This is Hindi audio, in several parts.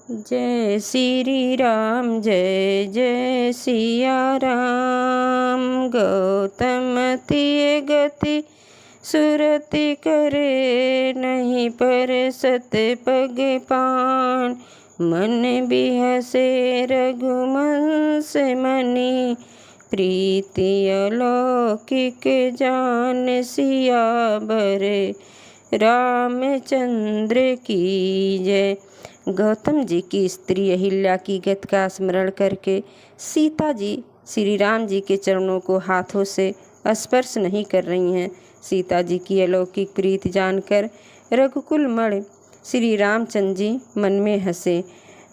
जय श्री राम जय जय सिया राम। गौतम तिय गति सुरति करे, नहीं पर सत पग पान। मन बिहसे रघुवंश मनि, प्रीति अलौकिक जान सियावर रामचंद्र की जय। गौतम जी की स्त्री अहिल्या की गत का स्मरण करके सीता जी श्री राम जी के चरणों को हाथों से स्पर्श नहीं कर रही हैं। सीता जी की अलौकिक प्रीति जानकर रघुकुल मण श्री रामचंद्र जी मन में हंसे।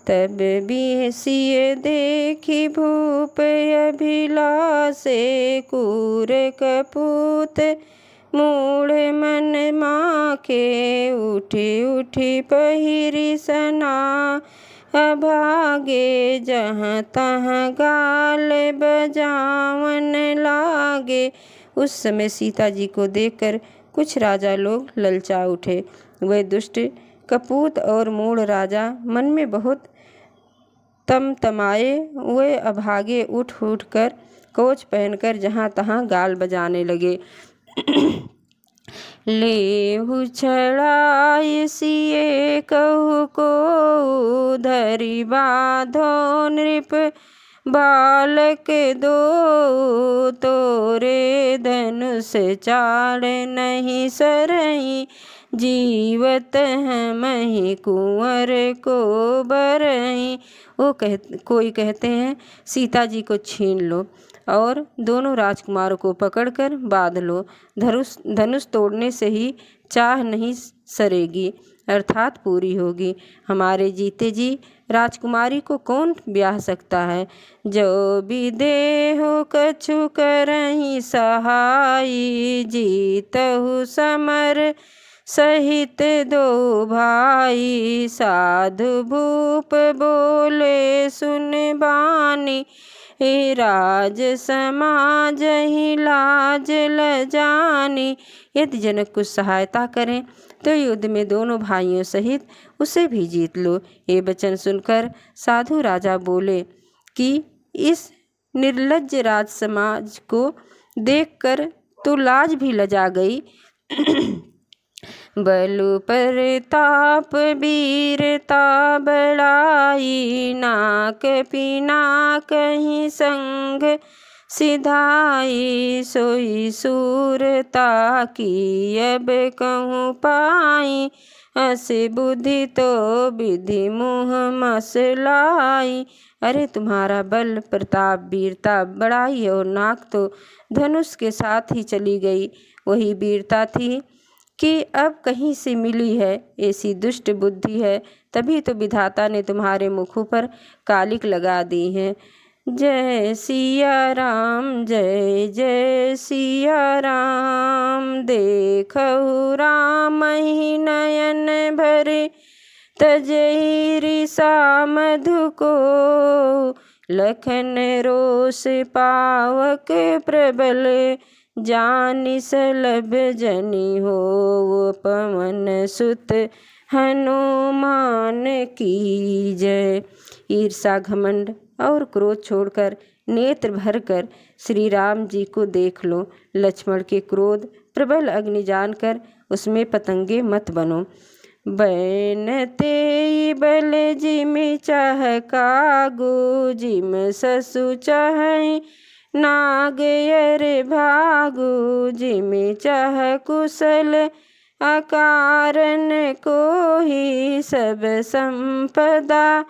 तब बिहसिए देखी भूप अभिलाषे, कूर कपूत मूढ़ मन माखे। उठी उठी पहिरी सना, अभागे जहाँ तहाँ गाल बजावन लागे। उस समय सीता जी को देखकर कुछ राजा लोग ललचा उठे। वह दुष्ट कपूत और मूढ़ राजा मन में बहुत तमाए। वे अभागे उठ उठ कर कवच पहनकर जहाँ तहाँ गाल बजाने लगे। लेहु छड़ाई सिए कहु को, धरि बाधो नृप बालक दो। तोरे धनुष चाड़ नहीं सरई, जीवत हमहि कुंवर को बरई। कोई कहते हैं सीता जी को छीन लो और दोनों राजकुमारों को पकड़कर बांध लो। धनुष तोड़ने से ही चाह नहीं सरेगी, अर्थात पूरी होगी। हमारे जीते जी राजकुमारी को कौन ब्याह सकता है। जो विदेहो कछु करहि सहाई, जीतहु समर सहित दो भाई। साधु भूप बोले सुन बानी, राज समाज ही लाज लजानी। यदि जनक कुछ सहायता करें तो युद्ध में दोनों भाइयों सहित उसे भी जीत लो। ये वचन सुनकर साधु राजा बोले कि इस निर्लज्ज राज समाज को देखकर तो लाज भी लजा गई। बलु प्रताप वीरता बड़ाई, नाक पिनाक ही संग सिधाई। सोई सूरता की अब कहूँ पाई, हस बुद्धि तो विधि मुँह मसलाई। अरे तुम्हारा बल प्रताप वीरता बड़ाई और नाक तो धनुष के साथ ही चली गई। वही वीरता थी कि अब कहीं से मिली है। ऐसी दुष्ट बुद्धि है, तभी तो विधाता ने तुम्हारे मुखों पर कालिक लगा दी है। जय सिया राम जय जय सिया राम। देखहु राम ही नयन भरे, तजहि रिसा मधु को। लखन रोष पावक प्रबल, जानि सलभ जनि हो। पवन सुत हनुमान की जय। ईर्षा घमंड और क्रोध छोड़कर नेत्र भरकर श्री राम जी को देख लो। लक्ष्मण के क्रोध प्रबल अग्नि जानकर उसमें पतंगे मत बनो। बैन ते बल जिम चाह कागो, जिम ससु चाह नाग यर भागु। जिम चाह कुशल अकारण को ही, सब संपदा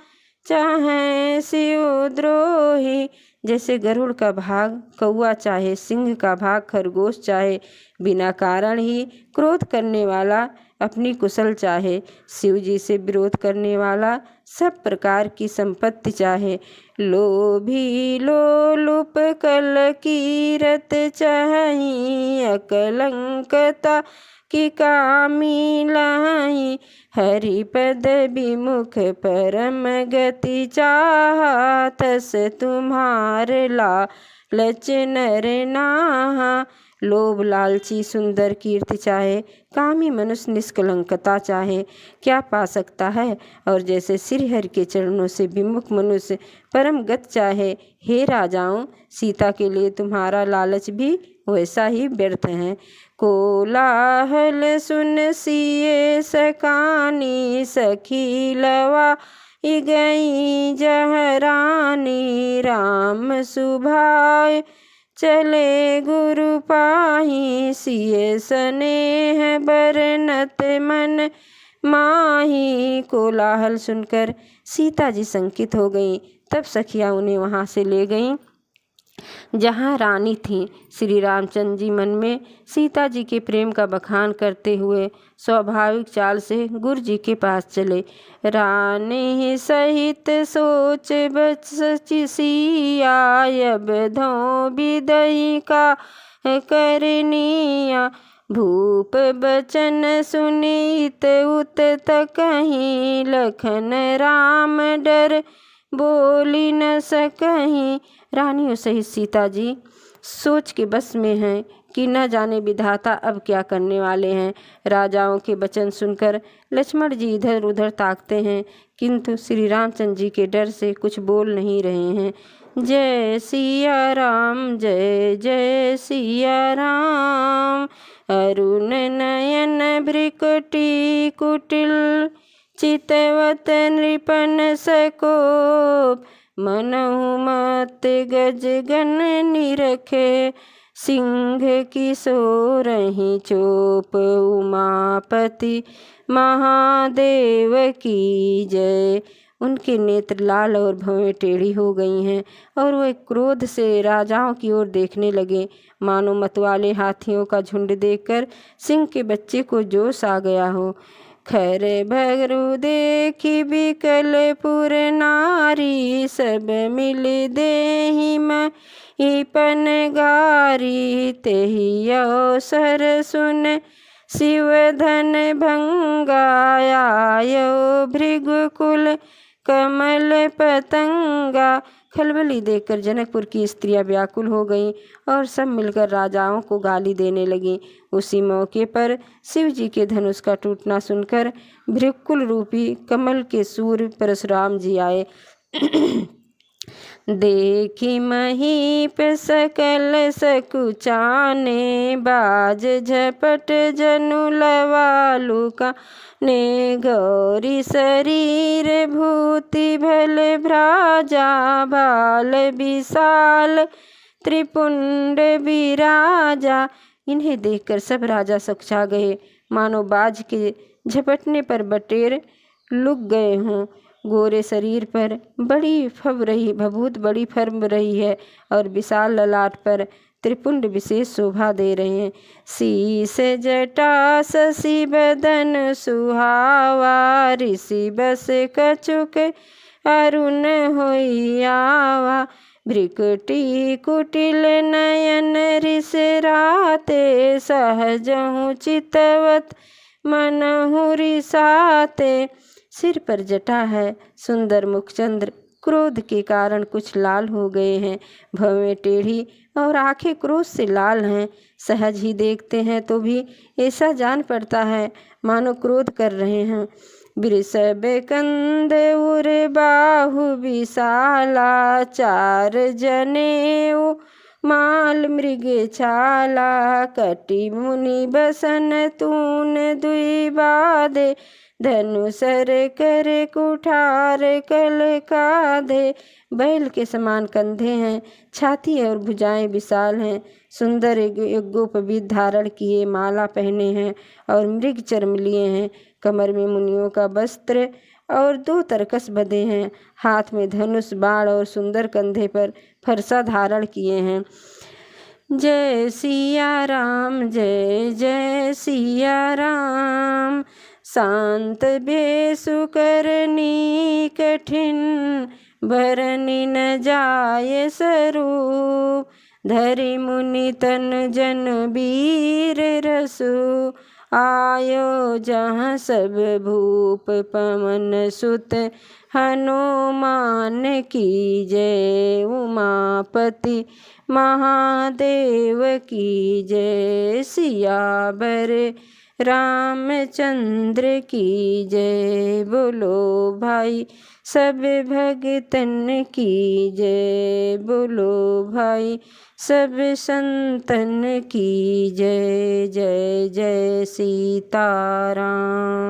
चाहे शिव द्रोही। जैसे गरुड़ का भाग कौआ चाहे, सिंह का भाग खरगोश चाहे, बिना कारण ही क्रोध करने वाला अपनी कुशल चाहे, शिव जी से विरोध करने वाला सब प्रकार की संपत्ति चाहे। लोभी लोलुप कल कीरत चाही, अकलंकता की कामी लाई। हरिपद विमुख परम गति चाहा, तस तुम्हार लालच नर नाहा। लोभ लालची सुंदर कीर्ति चाहे, कामी मनुष्य निष्कलंकता चाहे, क्या पा सकता है। और जैसे श्री हरि के चरणों से विमुख मनुष्य परम गत चाहे, हे राजाओं, सीता के लिए तुम्हारा लालच भी वैसा ही व्यर्थ है। कोलाहल सुन सिए सकानी, सखी लवा गई जहरानी, राम सुभाय चले गुरु पाही, सिए स्नेह बरनत मन माही। कोलाहल सुनकर सीता जी शंकित हो गईं। तब सखियाँ उन्हें वहाँ से ले गईं जहाँ रानी थी। श्री रामचंद्र जी मन में सीता जी के प्रेम का बखान करते हुए स्वाभाविक चाल से गुरु जी के पास चले। रानी सहित सोच बचि सिया, अब धो बिदही का करनिया, भूप बचन सुनीत उत तकहीं, लखन राम डर बोली न सकहीं। रानियों सहित सीता जी सोच के बस में हैं कि न जाने विधाता अब क्या करने वाले हैं। राजाओं के वचन सुनकर लक्ष्मण जी इधर उधर ताकते हैं, किंतु श्री रामचंद्र जी के डर से कुछ बोल नहीं रहे हैं। जय सिया राम, जय जय सिया राम, अरुण नयन भ्रिकुटी कुटिल, चितवत नृपन सकोप, मनहु मत गज गण निरखे, सिंह किशोरहि चोप, उमापति महादेव की जय। उनके नेत्र लाल और भवें टेढ़ी हो गई हैं और वह क्रोध से राजाओं की ओर देखने लगे। मानो मतवाले हाथियों का झुंड देखकर सिंह के बच्चे को जोश आ गया हो। खर भगरु देखी बिकलपुर नारी, सब मिल देहि महीपन गारी, तेहि अवसर सुन शिवधन भंगायो, भृगुकुल कमल पतंगा। खलबली देखकर जनकपुर की स्त्रियां व्याकुल हो गईं और सब मिलकर राजाओं को गाली देने लगीं। उसी मौके पर शिव जी के धनुष का टूटना सुनकर भृगुकुल रूपी कमल के सूर्य परशुराम जी आए। देखी महीप सकल सकुचाने, बाज झपट जनु लवालु का ने, गौरी शरीर भूति भल भ्राजा, बाल विशाल त्रिपुंड विराजा। इन्हें देखकर सब राजा सकुचा गए, मानो बाज के झपटने पर बटेर लुक गए हों। गोरे शरीर पर बड़ी भभूत बड़ी फर्म रही है और विशाल ललाट पर त्रिपुंड विशेष शोभा दे रहे हैं। शीस जटा शशि बदन सुहावा, ऋषि बस कछुक अरुण होई आवा, भ्रिकुटी कुटिल नयन रिस राते, सहजहु चितवत मनहु रिसाते। सिर पर जटा है, सुंदर मुखचंद्र क्रोध के कारण कुछ लाल हो गए हैं, भवें टेढ़ी और आंखें क्रोध से लाल हैं। सहज ही देखते हैं तो भी ऐसा जान पड़ता है मानो क्रोध कर रहे हैं। वृषभ कंद उर बाहु विशाला, चार जनेऊ माल मृग छाला, कटि मुनि बसन तून दुई बाधे, धनुसर कर कुठार कल काधे। बैल के समान कंधे हैं, छाती और भुजाएं विशाल हैं, सुंदर यज्ञोपवीत धारण किए, माला पहने हैं और मृग चर्म लिए हैं। कमर में मुनियों का वस्त्र और 2 तरकस बंधे हैं, हाथ में धनुष बाण और सुंदर कंधे पर फरसा धारण किए हैं। जय सिया राम, जय जय सिया राम, शांत बेसु करनी कठिन, भरनी न जाय स्वरूप, धरि मुनि तन जन वीर रसु, आयो जहाँ सब भूप पवन सुत हनुमान की जय। उमापति महादेव की जय। सियावर रामचंद्र की जय। बोलो भाई सब भगतन की जय। बोलो भाई सब संतन की जय। जय जय सीताराम।